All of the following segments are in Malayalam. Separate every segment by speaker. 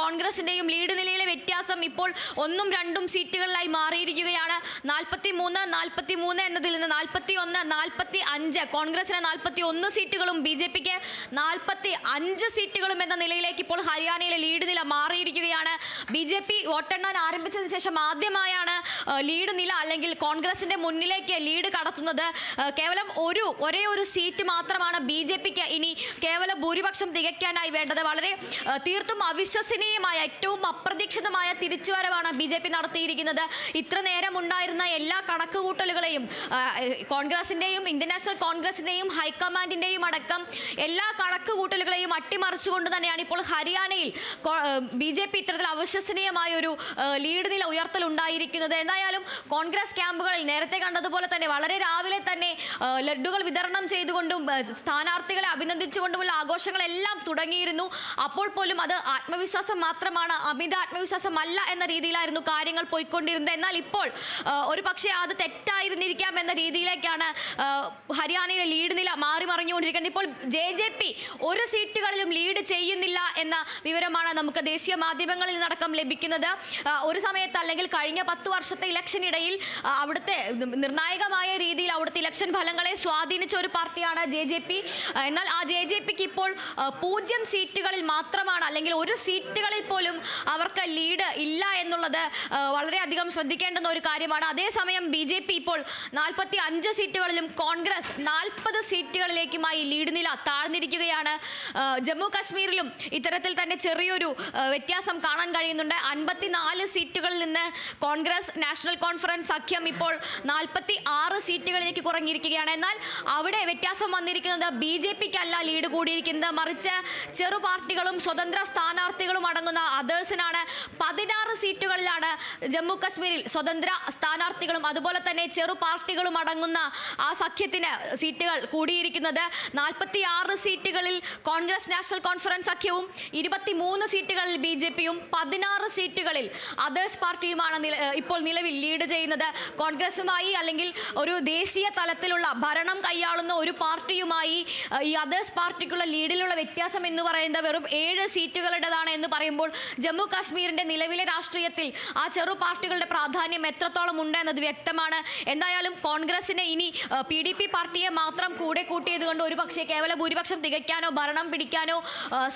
Speaker 1: കോൺഗ്രസിന്റെയും ലീഡ് നിലയിലെ വ്യത്യാസം ഇപ്പോൾ 1ഉം 2ഉം സീറ്റുകളിലായി മാറിയിരിക്കുകയാണ്. 43 എന്നതിൽ നിന്ന് 41, 45, കോൺഗ്രസിന് 41 സീറ്റുകളും ബി ജെ പിക്ക് 45 സീറ്റുകളും എന്ന നിലയിലേക്ക് ഇപ്പോൾ ഹരിയാനയിലെ ലീഡ് നില മാറിയിരിക്കുകയാണ്. ബി ജെ പി വോട്ടെണ്ണാൻ ആരംഭിച്ചതിന് ശേഷം ആദ്യമായാണ് ലീഡ് നില അല്ലെങ്കിൽ കോൺഗ്രസിന്റെ മുന്നിലേക്ക് ലീഡ് കടത്തുന്നത്. കേവലം ഒരേ ഒരു സീറ്റ് മാത്രമാണ് ബി ജെ പിക്ക് ഇനി കേവല ഭൂരിപക്ഷം തികയ്ക്കാനായി വേണ്ടത്. വളരെ തീർത്തും അവിശ്വസനീയമായ ഏറ്റവും അപ്രതീക്ഷിതമായ തിരിച്ചുവരവാണ് ബി ജെ പി നടത്തിയിരിക്കുന്നത്. ഇത്ര നേരം ഉണ്ടായിരുന്ന എല്ലാ കണക്കുകൂട്ടലുകളെയും കോൺഗ്രസിന്റെയും ഇന്ത്യൻ നാഷണൽ കോൺഗ്രസിന്റെയും ഹൈക്കമാൻഡിന്റെയും അടക്കം എല്ലാ കണക്കുകൂട്ടലുകളെയും അട്ടിമറിച്ചുകൊണ്ട് തന്നെയാണ് ഇപ്പോൾ ഹരിയാനയിൽ ബി ജെ പി ഇത്തരത്തിൽ അവിശ്വസനീയമായ ഒരു ലീഡ് നില ഉയർത്തലുണ്ടായിരിക്കുന്നത്. എന്തായാലും കോൺഗ്രസ് ക്യാമ്പുകളിൽ നേരത്തെ കണ്ടതുപോലെ തന്നെ വളരെ രാവിലെ തന്നെ ലഡ്ഡുകൾ വിതരണം ചെയ്തുകൊണ്ടും സ്ഥാനാർത്ഥികളെ അഭിനന്ദിച്ചുകൊണ്ടുമുള്ള ആഘോഷങ്ങളെല്ലാം തുടങ്ങിയിരുന്നു. അപ്പോൾ പോലും അത് ആത്മവിശ്വാസം മാത്രമാണ്, അമിത ആത്മവിശ്വാസമല്ല എന്ന രീതിയിലായിരുന്നു കാര്യങ്ങൾ പോയിക്കൊണ്ടിരുന്നത്. എന്നാൽ ഇപ്പോൾ ഒരു പക്ഷേ അത് തെറ്റായിരുന്നിരിക്കാം എന്ന രീതിയിലേക്കാണ് ഹരിയാനയിലെ ലീഡ് നില മാറി മറിഞ്ഞുകൊണ്ടിരിക്കുന്നത്. ഇപ്പോൾ JJP ഒരു സീറ്റുകളിലും ലീഡ് ചെയ്യുന്നില്ല എന്ന വിവരമാണ് നമുക്ക് ദേശീയ മാധ്യമങ്ങളിൽ നിന്നടക്കം ലഭിക്കുന്നത്. ഒരു സമയത്ത് അല്ലെങ്കിൽ കഴിഞ്ഞ 10 വർഷത്തെ ഇലക്ഷനിടയിൽ അവിടുത്തെ നിർണായകമായ രീതിയിൽ അവിടുത്തെ ഇലക്ഷൻ ഫലങ്ങളെ സ്വാധീനിച്ച ഒരു പാർട്ടിയാണ് JJP. എന്നാൽ ആ JJPക്ക് ഇപ്പോൾ 0 സീറ്റുകളിൽ മാത്രമാണ് അല്ലെങ്കിൽ ഒരു സീറ്റുകളിൽ പോലും അവർക്ക് ലീഡ് ഇല്ല എന്നുള്ളത് വളരെയധികം ശ്രദ്ധിക്കേണ്ടുന്ന ഒരു കാര്യമാണ്. അതേസമയം BJP ഇപ്പോൾ 45 സീറ്റുകളിലും കോൺഗ്രസ് 40 സീറ്റുകളിലേക്കുമായി ലീഡ് നില താഴ്ന്നിരിക്കുകയാണ്. ജമ്മു കാശ്മീരിലും ഇത്തരത്തിൽ തന്നെ ചെറിയൊരു വ്യത്യാസം കാണാൻ കഴിയുന്നുണ്ട്. 54 സീറ്റുകളിൽ നിന്ന് കോൺഗ്രസ് നാഷണൽ കോൺഫറൻസ് സഖ്യം ഇപ്പോൾ 46 സീറ്റുകളിലേക്ക് കുറഞ്ഞിരിക്കുകയാണ്. എന്നാൽ അവിടെ വ്യത്യാസം വന്നിരിക്കുന്നത് BJPക്കല്ല ലീഡ് കൂടിയിരിക്കുന്നത്, മറിച്ച് ചെറു പാർട്ടികളും സ്വതന്ത്ര സ്ഥാനാർത്ഥികളും അടങ്ങുന്ന അതേഴ്സിനാണ്. 16 സീറ്റുകളിലാണ് ജമ്മു കാശ്മീരിൽ സ്വതന്ത്ര സ്ഥാനാർത്ഥികളും അതുപോലെ തന്നെ ചെറു പാർട്ടികളും അടങ്ങുന്ന ആ സഖ്യത്തിന് സീറ്റുകൾ കൂടിയിരിക്കുന്നത്. 46 സീറ്റുകളിൽ കോൺഗ്രസ് നാഷണൽ കോൺഫറൻസ് സഖ്യവും 23 സീറ്റുകളിൽ BJPയും 16 സീറ്റുകളിൽ അതേഴ്സ് പാർട്ടിയുമാണ് ഇപ്പോൾ നിലവിൽ ലീഡ് ചെയ്യുന്നത്. കോൺഗ്രസുമായി അല്ലെങ്കിൽ ഒരു ദേശീയ തലത്തിലുള്ള ഭരണം കൈയാളുന്ന ഒരു പാർട്ടിയുമായി ഈ അതേഴ്സ് പാർട്ടിക്കുള്ള ലീഡിലുള്ള വ്യത്യാസം എന്ന് പറയുന്നത് വെറും 7 സീറ്റുകളുടേതാണ് എന്ന് പറയുമ്പോൾ ജമ്മു കാശ്മീരിന്റെ നിലവിലെ രാഷ്ട്രീയത്തിൽ ആ ചെറു പാർട്ടികളുടെ പ്രാധാന്യം എത്രത്തോളം ഉണ്ട് എന്നത് വ്യക്തമാണ്. എന്തായാലും കോൺഗ്രസിന് ഇനി PDP പാർട്ടിയെ മാത്രം കൂടെ കൂട്ടിയത് കൊണ്ട് ഒരുപക്ഷെ കേവല ഭൂരിപക്ഷം തികയ്ക്കാനോ ഭരണം പിടിക്കാനോ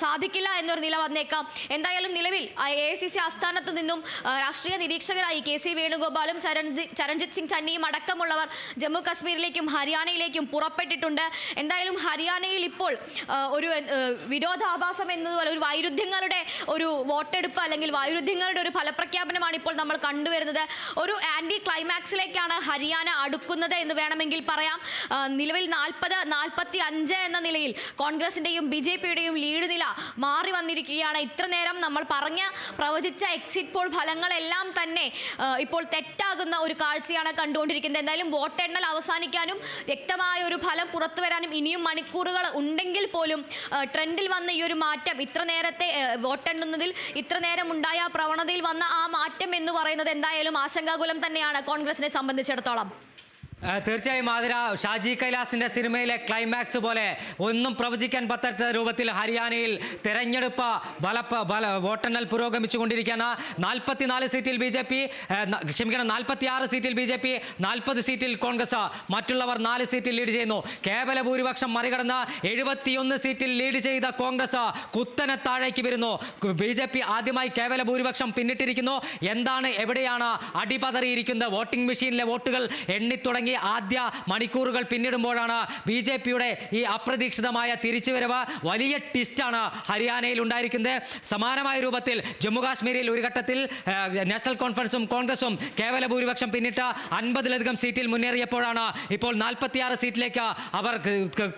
Speaker 1: സാധിക്കില്ല എന്നൊരു നില വന്നേക്കാം. എന്തായാലും നിലവിൽ AICC ആസ്ഥാനത്ത് നിന്നും രാഷ്ട്രീയ നിരീക്ഷകരായി KC വേണുഗോപാലും ചരൺജിത് സിംഗ് ചന്നിയും അടക്കമുള്ളവർ ജമ്മു കാശ്മീരിലേക്കും ഹരിയാനയിലേക്കും പുറപ്പെട്ടിട്ടുണ്ട്. എന്തായാലും ഹരിയാനയിൽ ഇപ്പോൾ ഒരു വിരോധാഭാസം എന്നതുപോലെ ഒരു വൈരുദ്ധ്യങ്ങളുടെ ഒരു വോട്ടെടുപ്പ് അല്ലെങ്കിൽ വൈരുദ്ധ്യങ്ങളുടെ ഒരു ഫലപ്രഖ്യാപനമാണ് ഇപ്പോൾ നമ്മൾ കണ്ടുവരുന്നത്. ഒരു ആന്റി ക്ലൈമാക്സിലേക്കാണ് ഹരിയാന അടുക്കുന്നത് എന്ന് വേണമെങ്കിൽ പറയാം. നിലവിൽ 40-45 എന്ന നിലയിൽ കോൺഗ്രസിന്റെയും BJPയുടെയും ലീഡ് നില മാറി വന്നിരിക്കുകയാണ്. ഇത്ര നേരം നമ്മൾ പ്രവചിച്ച എക്സിറ്റ് പോൾ ഫലങ്ങളെല്ലാം തന്നെ ഇപ്പോൾ തെറ്റാകുന്ന ഒരു കാഴ്ചയാണ് കണ്ടുകൊണ്ടിരിക്കുന്നത്. എന്തായാലും വോട്ടെണ്ണൽ അവസാനിക്കാനും വ്യക്തമായ ഒരു ഫലം പുറത്തു വരാനും ഇനിയും മണിക്കൂറുകൾ ഉണ്ടെങ്കിൽ പോലും ട്രെൻഡിൽ വന്ന ഈ ഒരു മാറ്റം, ഇത്ര നേരത്തെ വോട്ടെണ്ണുന്നതിൽ ഇത്ര നേരം ഉണ്ടായ പ്രവണതയിൽ വന്ന ആ മാറ്റം എന്ന് പറയുന്നത് എന്തായാലും ആശങ്കാകുലം തന്നെയാണ് കോൺഗ്രസിനെ സംബന്ധിച്ചിടത്തോളം.
Speaker 2: തീർച്ചയായും ആതിര, ഷാജി കൈലാസിന്റെ സിനിമയിലെ ക്ലൈമാക്സ് പോലെ ഒന്നും പ്രവചിക്കാൻ പറ്റാത്ത രൂപത്തിൽ ഹരിയാനയിൽ തെരഞ്ഞെടുപ്പ് വോട്ടെണ്ണൽ പുരോഗമിച്ചുകൊണ്ടിരിക്കുകയാണ്. 44 സീറ്റിൽ BJP, ക്ഷമിക്കണം 46 സീറ്റിൽ BJP, 40 സീറ്റിൽ കോൺഗ്രസ്, മറ്റുള്ളവർ 4 സീറ്റിൽ ലീഡ് ചെയ്യുന്നു. കേവല ഭൂരിപക്ഷം മറികടന്ന് 71 സീറ്റിൽ ലീഡ് ചെയ്ത കോൺഗ്രസ് കുത്തനെ താഴേക്ക് വരുന്നു. BJP ആദ്യമായി കേവല ഭൂരിപക്ഷം പിന്നിട്ടിരിക്കുന്നു. എന്താണ്, എവിടെയാണ് അടിപതറിയിരിക്കുന്നത്? വോട്ടിംഗ് മെഷീനിലെ വോട്ടുകൾ എണ്ണിത്തുടങ്ങി ആദ്യ മണിക്കൂറുകൾ പിന്നിടുമ്പോഴാണ് BJPയുടെ ഈ അപ്രതീക്ഷിതമായ തിരിച്ചുവരവ്. വലിയ ട്വിസ്റ്റാണ് ഹരിയാനയിൽ ഉണ്ടായിരിക്കുന്നത്. സമാനമായ രൂപത്തിൽ ജമ്മു കാശ്മീരിൽ ഒരു ഘട്ടത്തിൽ നാഷണൽ കോൺഫറൻസും കോൺഗ്രസും കേവല ഭൂരിപക്ഷം പിന്നിട്ട് 50-ലധികം സീറ്റിൽ മുന്നേറിയപ്പോഴാണ് ഇപ്പോൾ 46 സീറ്റിലേക്ക് അവർ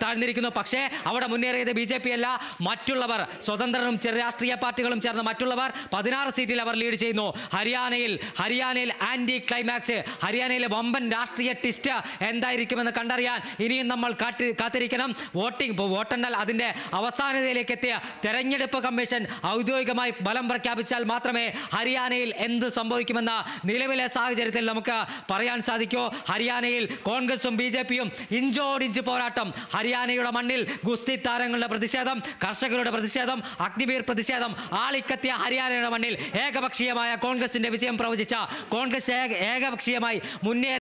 Speaker 2: താഴ്ന്നിരിക്കുന്നു. പക്ഷേ അവിടെ മുന്നേറിയത് BJP അല്ല, മറ്റുള്ളവർ സ്വതന്ത്രരും ചെറിയ രാഷ്ട്രീയ പാർട്ടികളും ചേർന്ന് മറ്റുള്ളവർ 16 സീറ്റിൽ അവർ ലീഡ് ചെയ്യുന്നു. ഹരിയാനയിൽ ആന്റി ക്ലൈമാക്സ്, ഹരിയാനയിലെ വമ്പൻ രാഷ്ട്രീയ ട്വിസ്റ്റ് ലിസ്റ്റ് എന്തായിരിക്കുമെന്ന് കണ്ടറിയാൻ ഇനിയും നമ്മൾ കാത്തിരിക്കണം. വോട്ടെണ്ണൽ അതിൻ്റെ അവസാനതയിലേക്ക് എത്തിയ തെരഞ്ഞെടുപ്പ് കമ്മീഷൻ ഔദ്യോഗികമായി ഫലം പ്രഖ്യാപിച്ചാൽ മാത്രമേ ഹരിയാനയിൽ എന്ത് സംഭവിക്കുമെന്ന നിലവിലെ സാഹചര്യത്തിൽ നമുക്ക് പറയാൻ സാധിക്കൂ. ഹരിയാനയിൽ കോൺഗ്രസും BJPയും ഇഞ്ചോടിഞ്ച് പോരാട്ടം. ഹരിയാനയുടെ മണ്ണിൽ ഗുസ്തി താരങ്ങളുടെ പ്രതിഷേധം, കർഷകരുടെ പ്രതിഷേധം, അഗ്നിവീർ പ്രതിഷേധം ആളിക്കത്തിയ ഹരിയാനയുടെ മണ്ണിൽ ഏകപക്ഷീയമായ കോൺഗ്രസിന്റെ വിജയം പ്രവചിച്ച കോൺഗ്രസ് ഏകപക്ഷീയമായി മുന്നേറി